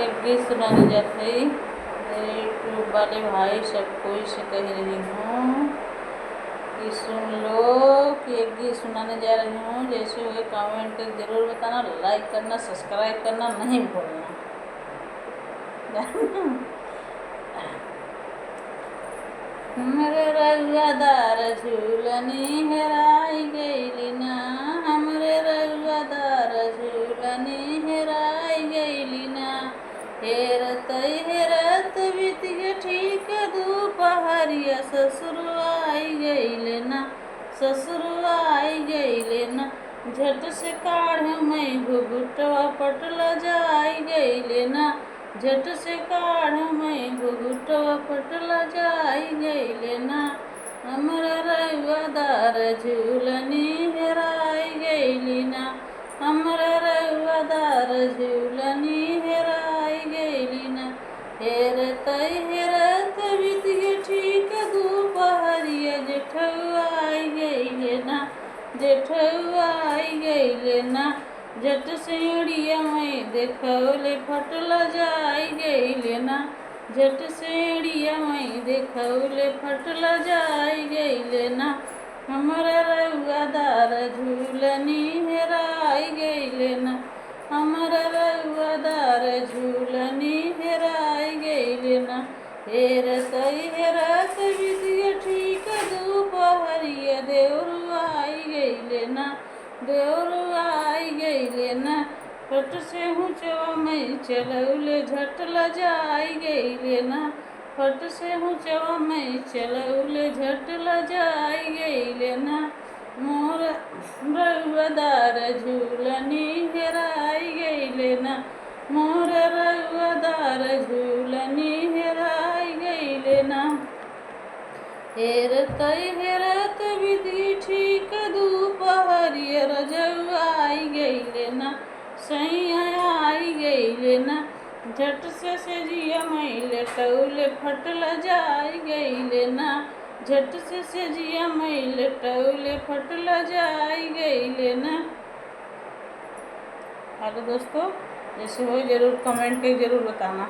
एक गीत सुनाने जाते ही मेरे यूट्यूब वाले भाई सबको से कह रही हूँ कि सुन लो कि एक गीत सुनाने जा रही हूँ। जैसे हुए कमेंट कर जरूर बताना, लाइक करना, सब्सक्राइब करना नहीं भूलना। हमरे रउआदार झूलनी हेराई गइली ना, हमरे रउआदार झूलनी हेराई गइली ना। हेरत हेरत बीत गे ठीक दुपहरिया, ससुर आई गइले ना, ससुर आई गइले ना। झट से काढ़ में घुघुटवा पटला जाई गइले ना, झट से काढ़ में घुघुटवा पटला जाई गइले ना। हमरा रउआदार झूलनी हेराई गइली ना, हमरा रउआदार झूलनी हेराई गइली ना। हेरत हेरत बीत गे ठीक दुपहरिया, जेठउआ आई गइले ना, जेठउआ आई गइले ना। झट से उड़िया में देखौले फटला जाई गइले ना, झट से उड़िया में देखौले फटला जाई गइले ना। हमरा रउआदार झूलनी हेराई गइले ना, हमरा रउआदार झूलनी हेराई गइले ना। हेरत हेरत बीत गे ठीक दुपहरिया, देवरुआ आई गइले ना, देवरुआ आई गइले ना। फट से हुचवा में चलौले झटला जाई गइले ना, फट से हुचवा में चलौले झटला जाई गइले ना। मोर रउआदार झूलनी हेराई गइले ना, मोर रउआदार झूलनी हेराई गइले ना। हेरत हेरत बीत गे ठीक दुपहरिया, रजउआ आई गइले ना, सैया आई गइले ना। झट से सेजिया में लेटौले फटला जाई गइले ना, झट से सेजिया में लेटौले फटला जाई गइले ना। हेलो दोस्तों, जैसे हो जरूर कमेंट करके जरूर बताना।